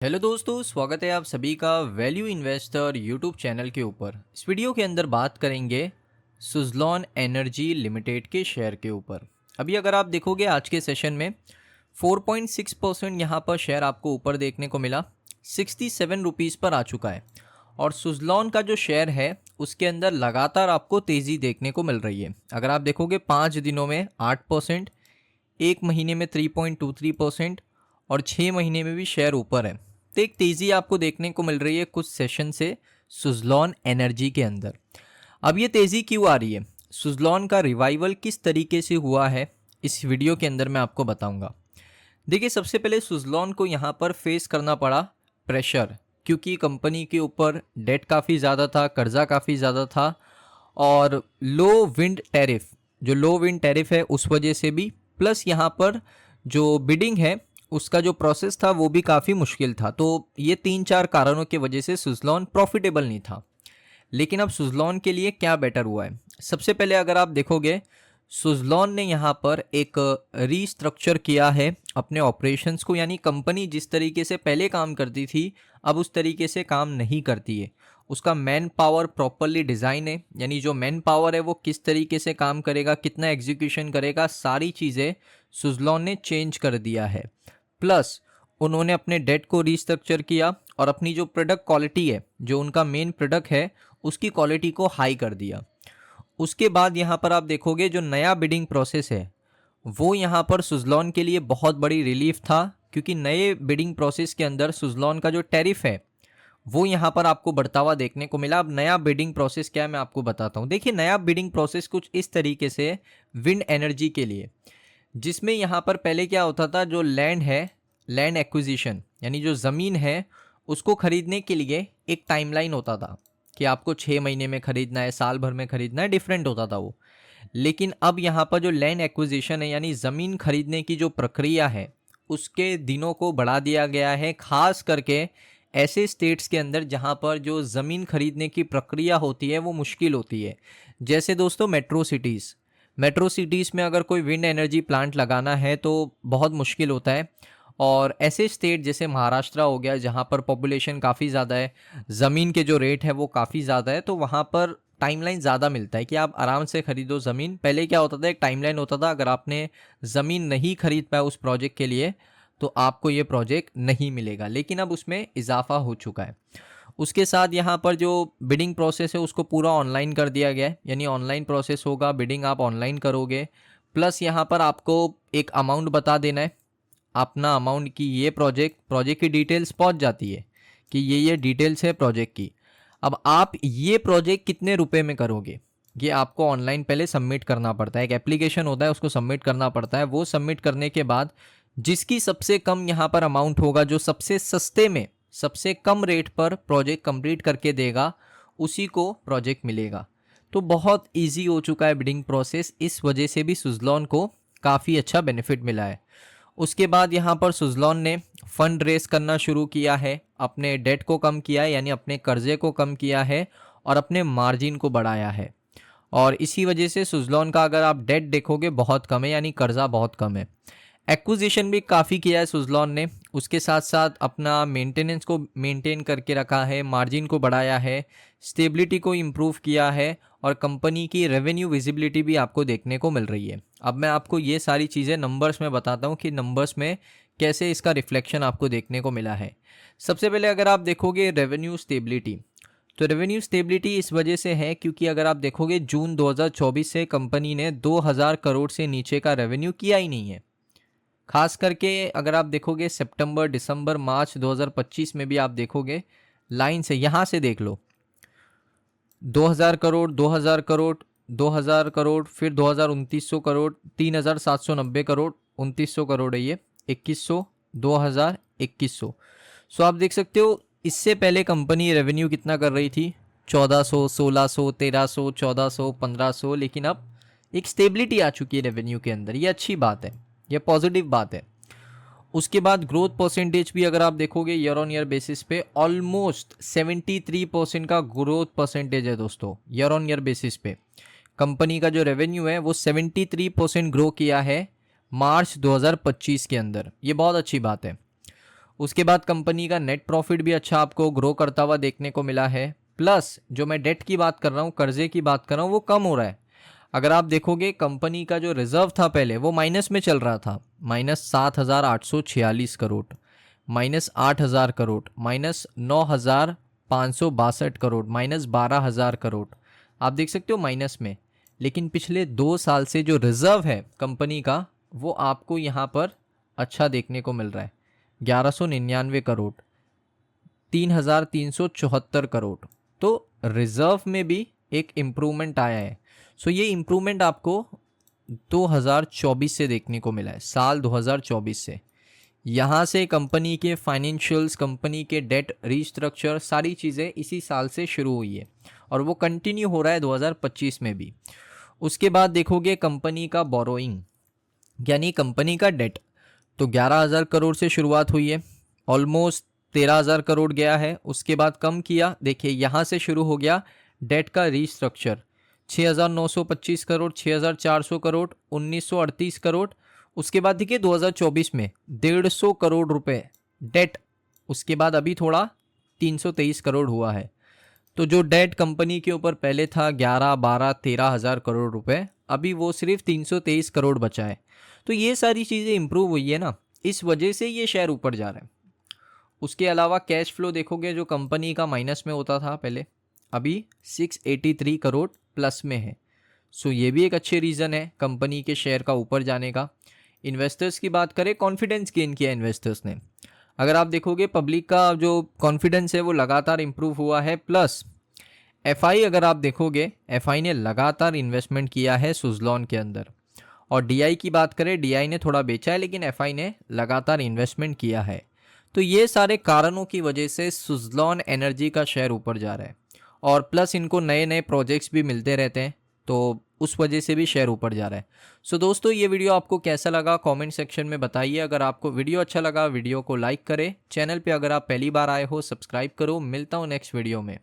Hello दोस्तों, स्वागत है आप सभी का वैल्यू इन्वेस्टर यूट्यूब चैनल के ऊपर। इस वीडियो के अंदर बात करेंगे सुज़लॉन एनर्जी लिमिटेड के शेयर के ऊपर। अभी अगर आप देखोगे आज के सेशन में 4.6% यहाँ पर शेयर आपको ऊपर देखने को मिला, 67 रुपीज़ पर आ चुका है। और सुज़लॉन का जो शेयर है उसके अंदर लगातार आपको तेज़ी देखने को मिल रही है। अगर आप देखोगे 5 दिनों में 8%, एक महीने में 3.23% और 6 महीने में भी शेयर ऊपर है। तो एक तेज़ी आपको देखने को मिल रही है कुछ सेशन से सुज़लॉन एनर्जी के अंदर। अब ये तेज़ी क्यों आ रही है, सुज़लॉन का रिवाइवल किस तरीके से हुआ है, इस वीडियो के अंदर मैं आपको बताऊंगा। देखिए, सबसे पहले सुज़लॉन को यहाँ पर फेस करना पड़ा प्रेशर, क्योंकि कंपनी के ऊपर डेट काफ़ी ज़्यादा था, कर्जा काफ़ी ज़्यादा था और लो विंड टैरिफ है उस वजह से भी, प्लस यहाँ पर जो बिडिंग है उसका जो प्रोसेस था वो भी काफ़ी मुश्किल था। तो ये 3-4 कारणों की वजह से सुज़लॉन प्रॉफिटेबल नहीं था। लेकिन अब सुज़लॉन के लिए क्या बेटर हुआ है, सबसे पहले अगर आप देखोगे सुज़लॉन ने यहाँ पर एक रीस्ट्रक्चर किया है अपने ऑपरेशंस को, यानी कंपनी जिस तरीके से पहले काम करती थी अब उस तरीके से काम नहीं करती है। उसका मैन पावर प्रॉपरली डिज़ाइन है, यानी जो मैन पावर है वो किस तरीके से काम करेगा, कितना एग्जीक्यूशन करेगा, सारी चीज़ें सुज़लॉन ने चेंज कर दिया है। प्लस उन्होंने अपने डेट को रीस्ट्रक्चर किया और अपनी जो प्रोडक्ट क्वालिटी है, जो उनका मेन प्रोडक्ट है, उसकी क्वालिटी को हाई कर दिया। उसके बाद यहाँ पर आप देखोगे जो नया बिडिंग प्रोसेस है वो यहाँ पर सुज़लॉन के लिए बहुत बड़ी रिलीफ था, क्योंकि नए बिडिंग प्रोसेस के अंदर सुज़लॉन का जो टैरिफ है वो यहाँ पर आपको बढ़ता हुआ देखने को मिला। अब नया बिडिंग प्रोसेस क्या है मैं आपको बताता हूँ। देखिए, नया बिडिंग प्रोसेस कुछ इस तरीके से विंड एनर्जी के लिए, जिसमें यहाँ पर पहले क्या होता था, जो लैंड है, लैंड एक्विजिशन यानी जो ज़मीन है उसको ख़रीदने के लिए एक टाइमलाइन होता था कि आपको 6 महीने में ख़रीदना है, साल भर में ख़रीदना है, डिफरेंट होता था वो। लेकिन अब यहाँ पर जो लैंड एक्विजिशन है यानी ज़मीन खरीदने की जो प्रक्रिया है उसके दिनों को बढ़ा दिया गया है, ख़ास करके ऐसे स्टेट्स के अंदर जहाँ पर जो ज़मीन खरीदने की प्रक्रिया होती है वो मुश्किल होती है। जैसे दोस्तों मेट्रो सिटीज़ में अगर कोई विंड एनर्जी प्लांट लगाना है तो बहुत मुश्किल होता है। और ऐसे स्टेट जैसे महाराष्ट्र हो गया जहाँ पर पॉपुलेशन काफ़ी ज़्यादा है, ज़मीन के जो रेट है वो काफ़ी ज़्यादा है, तो वहाँ पर टाइमलाइन ज़्यादा मिलता है कि आप आराम से खरीदो ज़मीन। पहले क्या होता था, एक टाइमलाइन होता था, अगर आपने ज़मीन नहीं खरीद पाया उस प्रोजेक्ट के लिए तो आपको ये प्रोजेक्ट नहीं मिलेगा। लेकिन अब उसमें इजाफा हो चुका है। उसके साथ यहाँ पर जो बिडिंग प्रोसेस है उसको पूरा ऑनलाइन कर दिया गया है, यानी ऑनलाइन प्रोसेस होगा, बिडिंग आप ऑनलाइन करोगे। प्लस यहाँ पर आपको एक अमाउंट बता देना है, अपना अमाउंट की ये प्रोजेक्ट की डिटेल्स पहुँच जाती है कि ये डिटेल्स है प्रोजेक्ट की। अब आप ये प्रोजेक्ट कितने रुपए में करोगे ये आपको ऑनलाइन पहले सबमिट करना पड़ता है। एक एप्लीकेशन होता है, उसको सबमिट करना पड़ता है। वो सबमिट करने के बाद जिसकी सबसे कम यहाँ पर अमाउंट होगा, जो सबसे सस्ते में सबसे कम रेट पर प्रोजेक्ट कंप्लीट करके देगा, उसी को प्रोजेक्ट मिलेगा। तो बहुत इजी हो चुका है बिडिंग प्रोसेस, इस वजह से भी सुज़लॉन को काफ़ी अच्छा बेनिफिट मिला है। उसके बाद यहाँ पर सुज़लॉन ने फंड रेस करना शुरू किया है, अपने डेट को कम किया है, यानी अपने कर्जे को कम किया है और अपने मार्जिन को बढ़ाया है। और इसी वजह से सुज़लॉन का अगर आप डेट देखोगे बहुत कम है, यानी कर्जा बहुत कम है। एक्विजिशन भी काफ़ी किया है सुज़लॉन ने, उसके साथ साथ अपना मेंटेनेंस को मेंटेन करके रखा है, मार्जिन को बढ़ाया है, स्टेबिलिटी को इम्प्रूव किया है और कंपनी की रेवेन्यू विजिबिलिटी भी आपको देखने को मिल रही है। अब मैं आपको ये सारी चीज़ें नंबर्स में बताता हूँ कि नंबर्स में कैसे इसका रिफ्लेक्शन आपको देखने को मिला है। सबसे पहले अगर आप देखोगे रेवेन्यू स्टेबिलिटी, तो रेवेन्यू स्टेबिलिटी इस वजह से है क्योंकि अगर आप देखोगे जून 2024 से कंपनी ने 2000 करोड़ से नीचे का रेवेन्यू किया ही नहीं है। खास करके अगर आप देखोगे सितंबर, दिसंबर, मार्च 2025 में भी आप देखोगे लाइन से, यहाँ से देख लो, 2000 करोड़, 2000 करोड़, 2000 करोड़, फिर 2000 2900 करोड़, 3790 करोड़, 2900 करोड़ है ये, 2100, 2000, 2100। सो आप देख सकते हो इससे पहले कंपनी रेवेन्यू कितना कर रही थी, 1400, 1600, 1300, 1400, 1500, लेकिन अब एक स्टेबिलिटी आ चुकी है रेवेन्यू के अंदर। ये अच्छी बात है, ये पॉजिटिव बात है। उसके बाद ग्रोथ परसेंटेज भी अगर आप देखोगे ईयर ऑन ईयर बेसिस पे ऑलमोस्ट 73% का ग्रोथ परसेंटेज है दोस्तों। ईयर ऑन ईयर बेसिस पे कंपनी का जो रेवेन्यू है वो 73% ग्रो किया है मार्च 2025 के अंदर। ये बहुत अच्छी बात है। उसके बाद कंपनी का नेट प्रॉफिट भी अच्छा आपको ग्रो करता हुआ देखने को मिला है। प्लस जो मैं डेट की बात कर रहा हूँ, कर्जे की बात कर रहा हूँ, वो कम हो रहा है। अगर आप देखोगे कंपनी का जो रिजर्व था पहले वो माइनस में चल रहा था, -7,846 करोड़, -8,000 करोड़, -9,562 करोड़, -12,000 करोड़। आप देख सकते हो माइनस में। लेकिन पिछले 2 साल से जो रिजर्व है कंपनी का वो आपको यहाँ पर अच्छा देखने को मिल रहा है, 1199 करोड़, 3,374 करोड़। तो रिजर्व में भी एक इम्प्रूवमेंट आया है। सो ये इम्प्रूवमेंट आपको 2024 से देखने को मिला है, साल 2024 से। यहाँ से कंपनी के फाइनेंशियल्स, कंपनी के डेट रीस्ट्रक्चर, सारी चीज़ें इसी साल से शुरू हुई है और वो कंटिन्यू हो रहा है 2025 में भी। उसके बाद देखोगे कंपनी का बोरोइंग यानी कंपनी का डेट, तो 11,000 करोड़ से शुरुआत हुई है, ऑलमोस्ट 13,000 करोड़ गया है। उसके बाद कम किया, देखिए यहाँ से शुरू हो गया डेट का रीस्ट्रक्चर, 6,925 करोड़, 6,400 करोड़, 1,938 करोड़। उसके बाद देखिए 2024 में 150 करोड़ रुपए डेट। उसके बाद अभी थोड़ा 323 करोड़ हुआ है। तो जो डेट कंपनी के ऊपर पहले था 11, 12, 13,000 करोड़ रुपए, अभी वो सिर्फ 323 करोड़ बचा है। तो ये सारी चीज़ें इंप्रूव हुई है ना, इस वजह से ये शेयर ऊपर जा रहा है। उसके अलावा कैश फ्लो देखोगे जो कंपनी का माइनस में होता था पहले, अभी 683 करोड़ प्लस में है। सो ये भी एक अच्छे रीज़न है कंपनी के शेयर का ऊपर जाने का। इन्वेस्टर्स की बात करें, कॉन्फिडेंस गेन किया इन्वेस्टर्स ने। अगर आप देखोगे पब्लिक का जो कॉन्फिडेंस है वो लगातार इम्प्रूव हुआ है। प्लस एफआई, अगर आप देखोगे एफआई ने लगातार इन्वेस्टमेंट किया है सुज़लॉन के अंदर। और डीआई की बात करें, डीआई ने थोड़ा बेचा है लेकिन एफआई ने लगातार इन्वेस्टमेंट किया है। तो ये सारे कारणों की वजह से सुज़लॉन एनर्जी का शेयर ऊपर जा रहा है। और प्लस इनको नए नए प्रोजेक्ट्स भी मिलते रहते हैं, तो उस वजह से भी शेयर ऊपर जा रहा है। सो दोस्तों, ये वीडियो आपको कैसा लगा कमेंट सेक्शन में बताइए। अगर आपको वीडियो अच्छा लगा वीडियो को लाइक करें, चैनल पे अगर आप पहली बार आए हो सब्सक्राइब करो। मिलता हूँ नेक्स्ट वीडियो में।